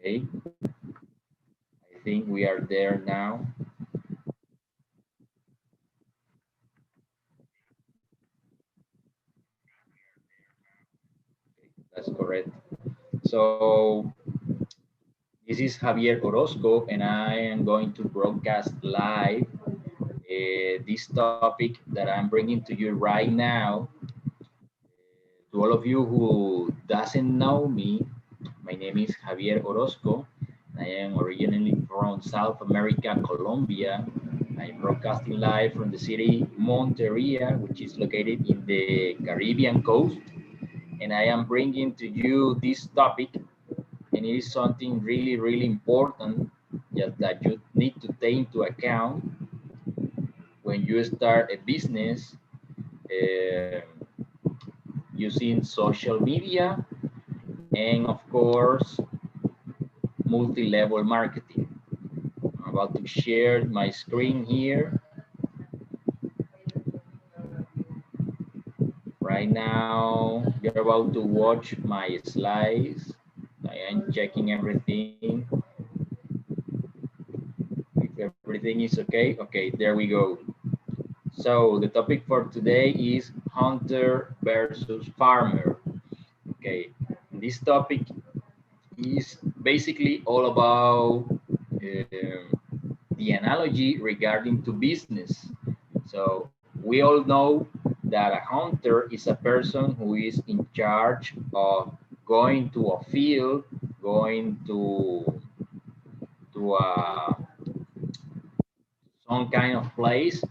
Okay, I think we are there now. That's correct. So this is Javier Orozco, and I am going to broadcast live this topic that I'm bringing to you right now. To all of you who doesn't know me, my name is Javier Orozco. I am originally from South America, Colombia. I'm broadcasting live from the city Monteria, which is located in the Caribbean coast. And I am bringing to you this topic, and it is something really, really important that you need to take into account when you start a business uh, using social media and, of course, multi-level marketing. I'm about to share my screen here. Right now, you're about to watch my slides. I am checking everything. If everything is okay, okay, there we go. So the topic for today is hunter versus farmer. Okay, this topic is basically all about the analogy regarding to business. So we all know that a hunter is a person who is in charge of going to a field, going to some kind of place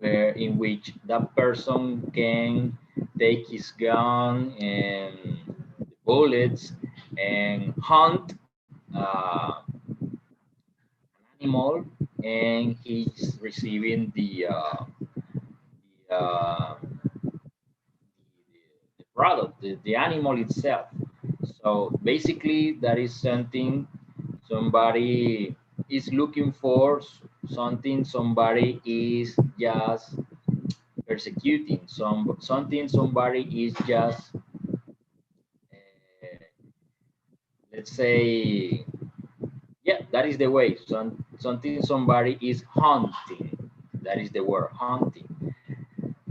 where in which that person can take his gun and the bullets and hunt an animal, and he's receiving the product, the animal itself. So basically, that is something somebody is looking for, something somebody is just persecuting, something somebody is just, let's say, yeah, that is the way. Something somebody is hunting. That is the word, hunting.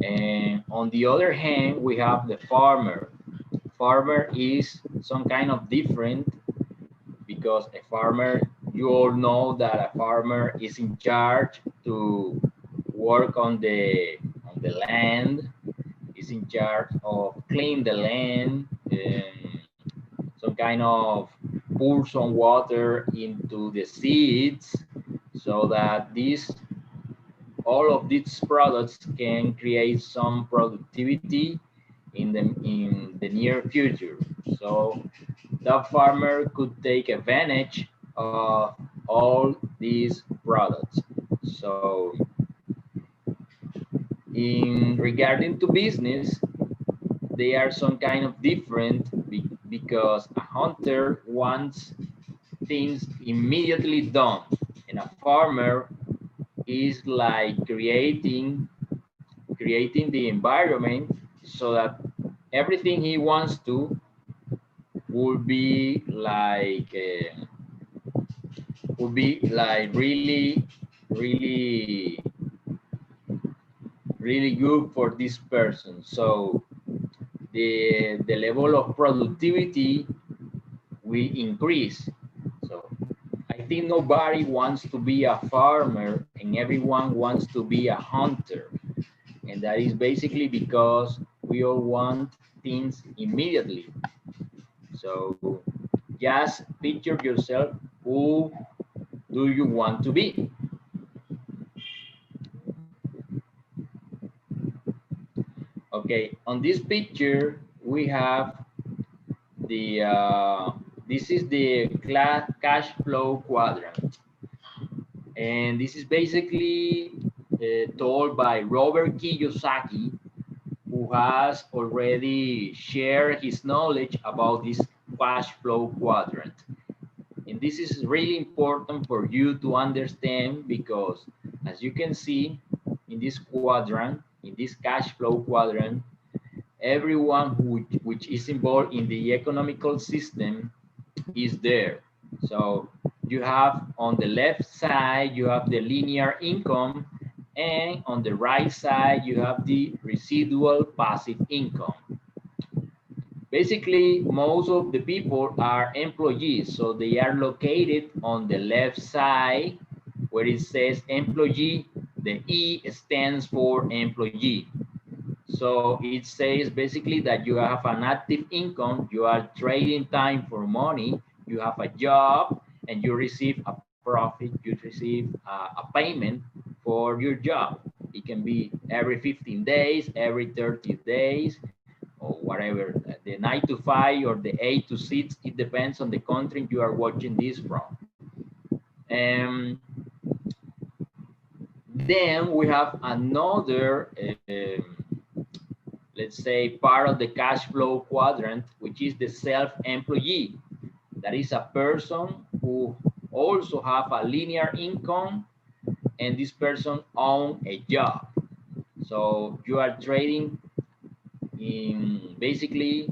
And on the other hand, we have the farmer. Farmer is some kind of different because a farmer, you all know that a farmer is in charge to work on the land, is in charge of clean the land, and some kind of pour some water into the seeds so that these all of these products can create some productivity in the near future. So that farmer could take advantage of all these products. So in regarding to business, they are some kind of different because a hunter wants things immediately done, and a farmer is like creating the environment so that everything he wants to would be like really really really good for this person. So the level of productivity will increase. So I think nobody wants to be a farmer and everyone wants to be a hunter. And that is basically because we all want things immediately. So just picture yourself, who do you want to be? Okay, on this picture, we have the, this is the cash flow quadrant. And this is basically told by Robert Kiyosaki, who has already shared his knowledge about this cash flow quadrant. And this is really important for you to understand because, as you can see in this quadrant, in this cash flow quadrant, everyone which is involved in the economical system is there. So you have on the left side, you have the linear income, and on the right side, you have the residual passive income. Basically, most of the people are employees, so they are located on the left side where it says employee. The E stands for employee. So it says basically that you have an active income, you are trading time for money, you have a job, and you receive a profit, you receive a payment for your job. It can be every 15 days, every 30 days, or whatever, the 9 to 5 or the 8 to 6, it depends on the country you are watching this from. Um, then we have another let's say, part of the cash flow quadrant, which is the self-employee. That is a person who also have a linear income, and this person own a job. So you are trading in basically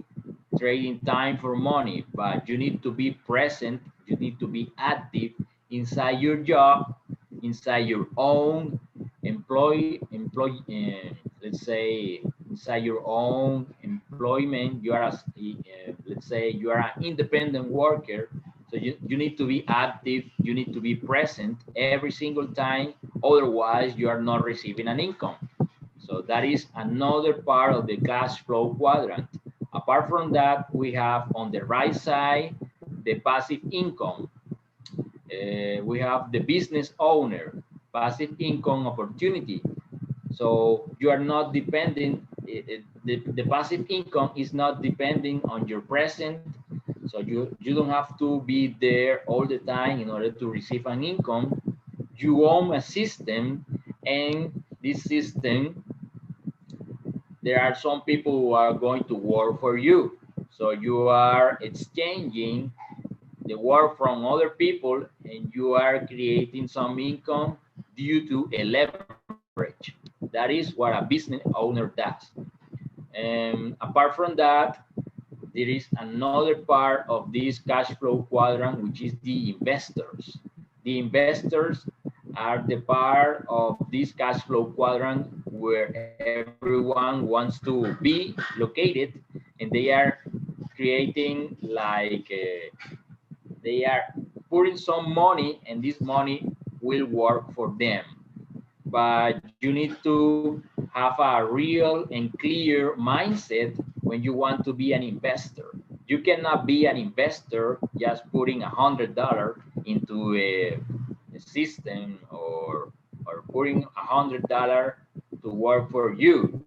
trading time for money, but you need to be present, you need to be active inside your job, inside your own let's say inside your own employment. You are let's say you are an independent worker, so you need to be active, you need to be present every single time, otherwise you are not receiving an income. So that is another part of the cash flow quadrant. Apart from that, we have on the right side the passive income. We have the business owner, passive income opportunity. So you are not depending, the passive income is not depending on your present. So you don't have to be there all the time in order to receive an income. You own a system, and this system, there are some people who are going to work for you. So you are exchanging the work from other people, and you are creating some income due to a leverage. That is what a business owner does. And apart from that, there is another part of this cash flow quadrant, which is the investors. The investors are the part of this cash flow quadrant where everyone wants to be located, and they are creating like they are putting some money, and this money will work for them. But you need to have a real and clear mindset when you want to be an investor. You cannot be an investor just putting $100 into a system, or putting $100 to work for you.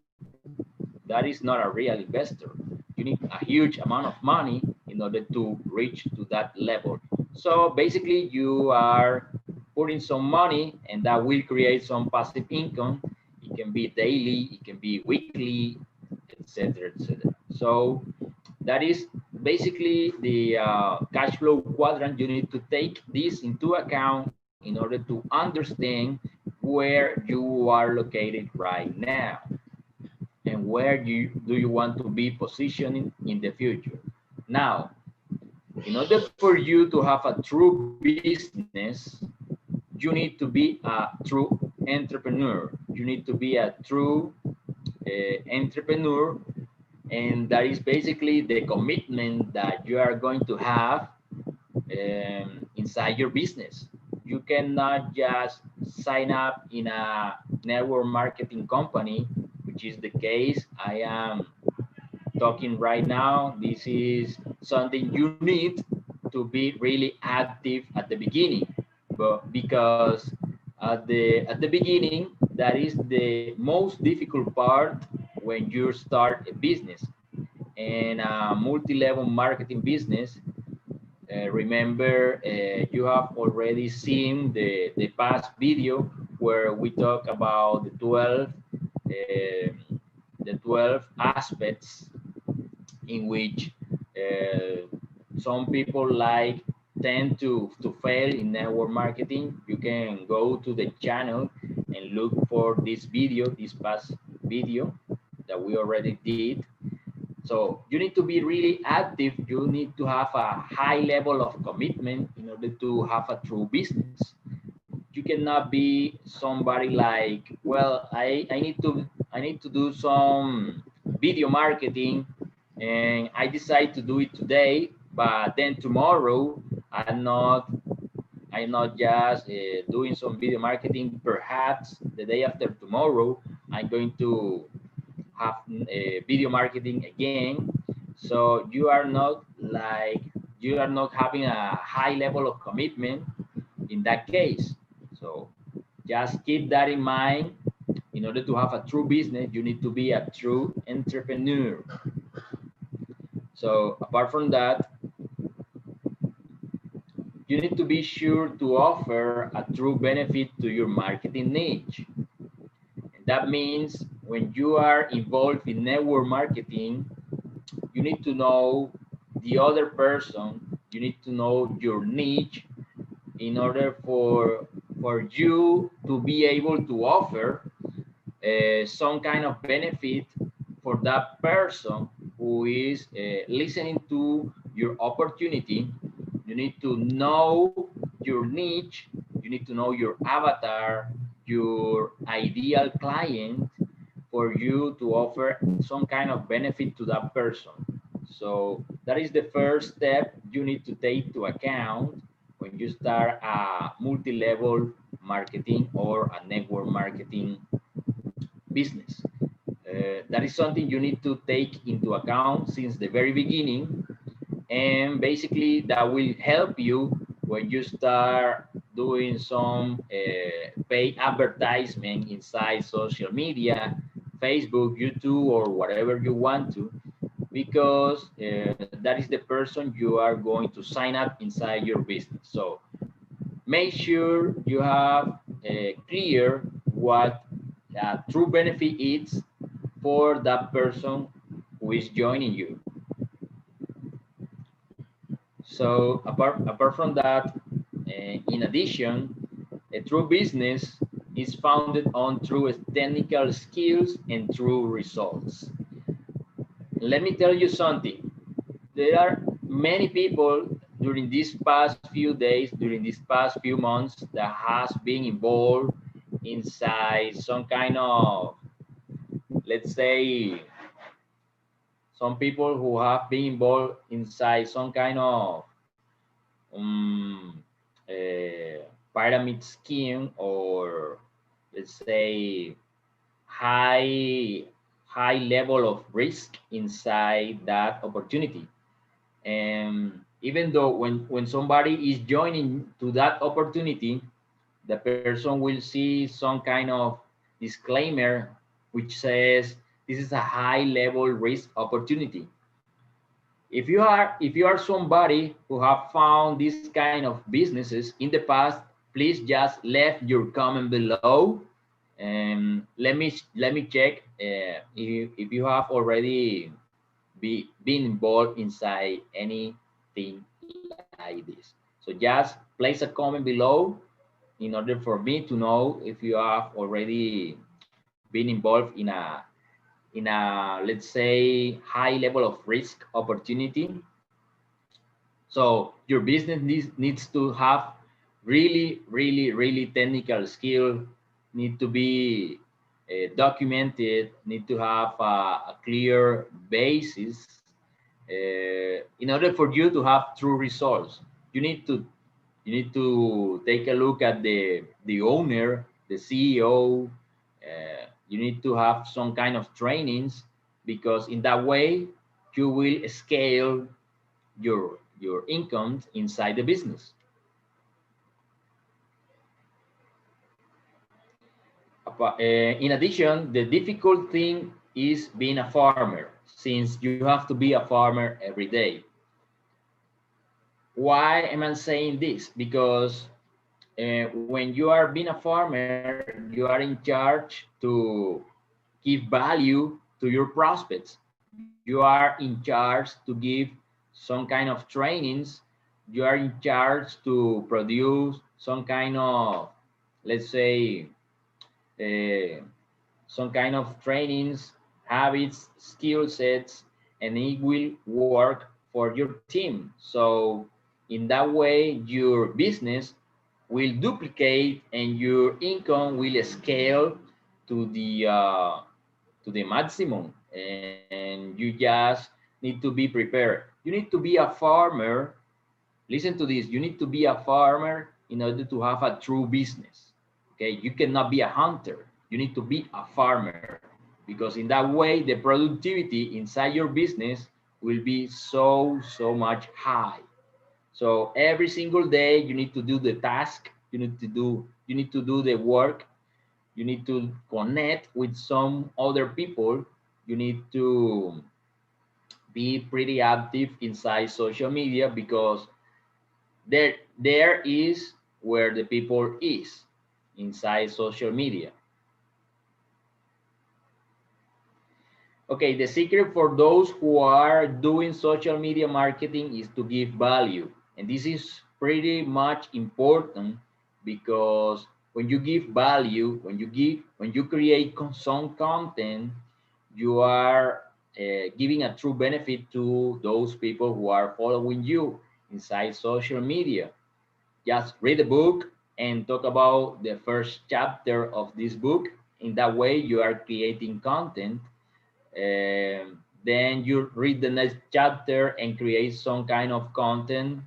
That is not a real investor. You need a huge amount of money in order to reach to that level. So basically you are putting some money, and that will create some passive income. It can be daily, it can be weekly, etc., etc. So that is basically the cash flow quadrant. You need to take this into account in order to understand where you are located right now, and where do you want to be positioning in the future. Now, in order for you to have a true business, you need to be a true entrepreneur. You need to be a true entrepreneur, and that is basically the commitment that you are going to have inside your business. You cannot just sign up in a network marketing company, which is the case I am talking right now. This is something you need to be really active at the beginning, but because at the beginning, that is the most difficult part when you start a business. And a multi-level marketing business, remember, you have already seen the past video where we talk about the 12 aspects in which some people like tend to fail in network marketing. You can go to the channel and look for this video, this past video that we already did. So you need to be really active. You need to have a high level of commitment in order to have a true business. You cannot be somebody like, well, I need to do some video marketing and I decide to do it today, but then tomorrow I'm not just doing some video marketing. Perhaps the day after tomorrow, I'm going to have video marketing again. So you are not having a high level of commitment in that case. So just keep that in mind. In order to have a true business, you need to be a true entrepreneur. So apart from that, you need to be sure to offer a true benefit to your marketing niche. And that means when you are involved in network marketing, you need to know the other person, you need to know your niche in order for you to be able to offer some kind of benefit for that person who is listening to your opportunity. You need to know your niche, you need to know your avatar, your ideal client, for you to offer some kind of benefit to that person. So that is the first step you need to take into account when you start a multi-level marketing or a network marketing business. That is something you need to take into account since the very beginning, and basically that will help you when you start doing some paid advertisement inside social media, Facebook, YouTube, or whatever you want to, because that is the person you are going to sign up inside your business. So make sure you have clear what true benefit is for that person who is joining you. So apart from that, in addition, a true business is founded on true technical skills and true results. Let me tell you something. There are many people during these past few days, during these past few months, that has been involved inside some kind of, let's say, some people who have been involved inside some kind of um, pyramid scheme, or let's say high high level of risk inside that opportunity. And even though when somebody is joining to that opportunity, the person will see some kind of disclaimer which says this is a high level risk opportunity. If you are somebody who have found this kind of businesses in the past, please just leave your comment below, and let me check if you have already been involved inside anything like this. So just place a comment below in order for me to know if you have already been involved in a, let's say, high level of risk opportunity. So your business needs to have really technical skill, need to be documented, need to have a clear basis in order for you to have true results. You need to take a look at the owner, the CEO. You need to have some kind of trainings, because in that way you will scale your income inside the business. In addition, the difficult thing is being a farmer, since you have to be a farmer every day. Why am I saying this? Because when you are being a farmer, you are in charge to give value to your prospects. You are in charge to give some kind of trainings. You are in charge to produce some kind of, let's say, uh, some kind of trainings, habits, skill sets, and it will work for your team. So in that way, your business will duplicate and your income will scale to the maximum. And you just need to be prepared. You need to be a farmer. Listen to this. You need to be a farmer in order to have a true business. Okay, you cannot be a hunter. You need to be a farmer, because in that way the productivity inside your business will be so much high. So every single day you need to do the task, you need to do the work, you need to connect with some other people, you need to be pretty active inside social media, because there is where the people is inside social media. Okay, the secret for those who are doing social media marketing is to give value. And this is pretty much important, because when you give value, when you create some content, you are giving a true benefit to those people who are following you inside social media. Just read the book and talk about the first chapter of this book. In that way, you are creating content. Then you read the next chapter and create some kind of content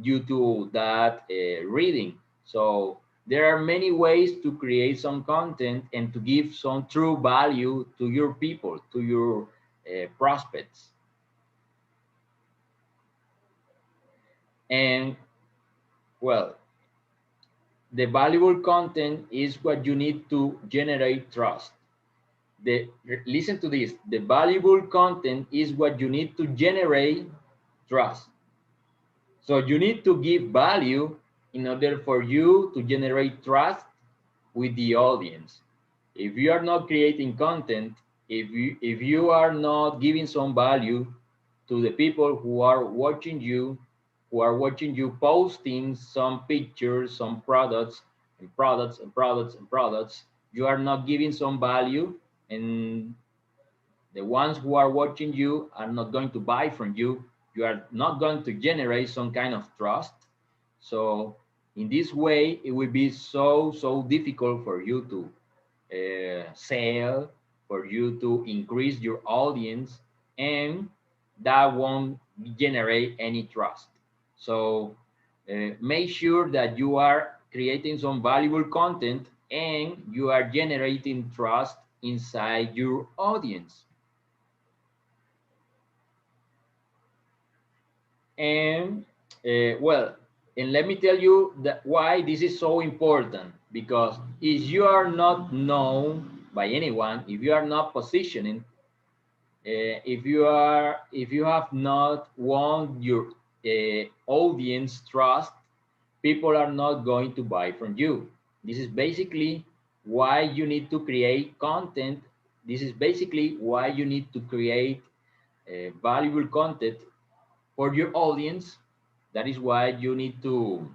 due to that reading. So there are many ways to create some content and to give some true value to your people, to your prospects. And well, the valuable content is what you need to generate trust. Listen to this, the valuable content is what you need to generate trust. So you need to give value in order for you to generate trust with the audience. If you are not creating content, if you are not giving some value to the people who are watching you posting some pictures, some products and products and products and products, you are not giving some value, and the ones who are watching you are not going to buy from you. You are not going to generate some kind of trust. So in this way, it will be so difficult for you to sell, for you to increase your audience, and that won't generate any trust. So make sure that you are creating some valuable content and you are generating trust inside your audience. And well, and let me tell you that why this is so important, because if you are not known by anyone, if you are not positioning, if you have not won your audience trust, people are not going to buy from you. This is basically why you need to create content. This is basically why you need to create valuable content for your audience. That is why you need to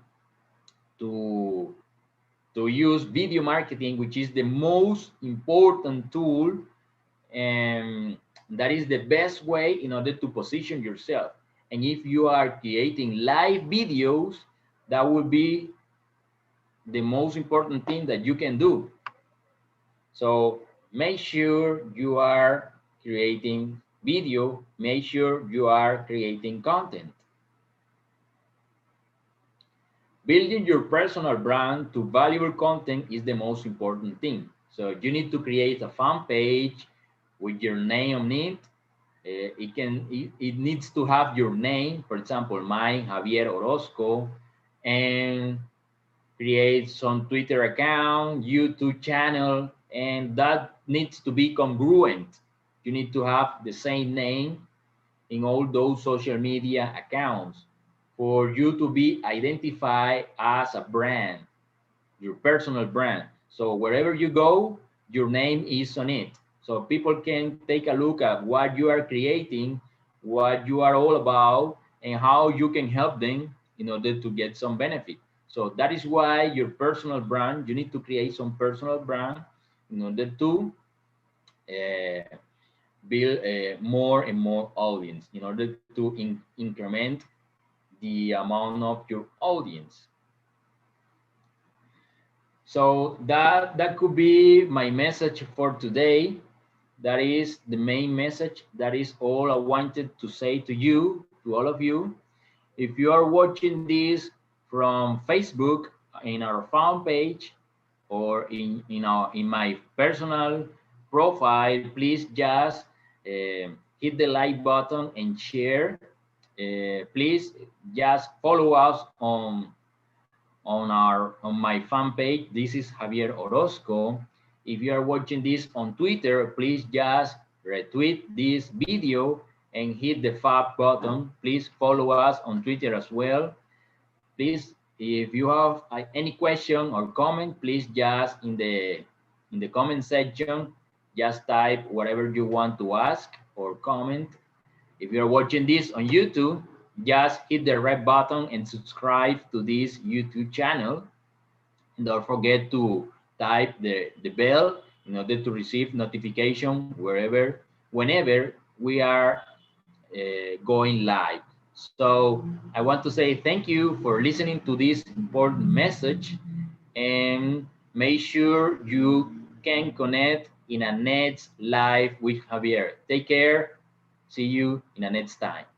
to use video marketing, which is the most important tool, and that is the best way in order to position yourself. And if you are creating live videos, that will be the most important thing that you can do. So make sure you are creating video, make sure you are creating content. Building your personal brand to valuable content is the most important thing. So you need to create a fan page with your name on it. It needs to have your name, for example, mine, Javier Orozco, and create some Twitter account, YouTube channel, and that needs to be congruent. You need to have the same name in all those social media accounts for you to be identified as a brand, your personal brand. So wherever you go, your name is on it. So people can take a look at what you are creating, what you are all about, and how you can help them in order to get some benefit. So that is why your personal brand, you need to create some personal brand in order to uh, build more and more audience in order to increment the amount of your audience. So that could be my message for today. That is the main message. That is all I wanted to say to you, to all of you. If you are watching this from Facebook in our fan page or in my personal profile, please just hit the like button and share. Please just follow us on my fan page. This is Javier Orozco. If you are watching this on Twitter, please just retweet this video and hit the fab button. Please follow us on Twitter as well. Please, if you have any question or comment, please just in the comment section, just type whatever you want to ask or comment. If you're watching this on YouTube, just hit the red button and subscribe to this YouTube channel. And don't forget to type the bell in order to receive notification whenever we are going live. So I want to say thank you for listening to this important message, and make sure you can connect in a next live with Javier. Take care. See you in the next time.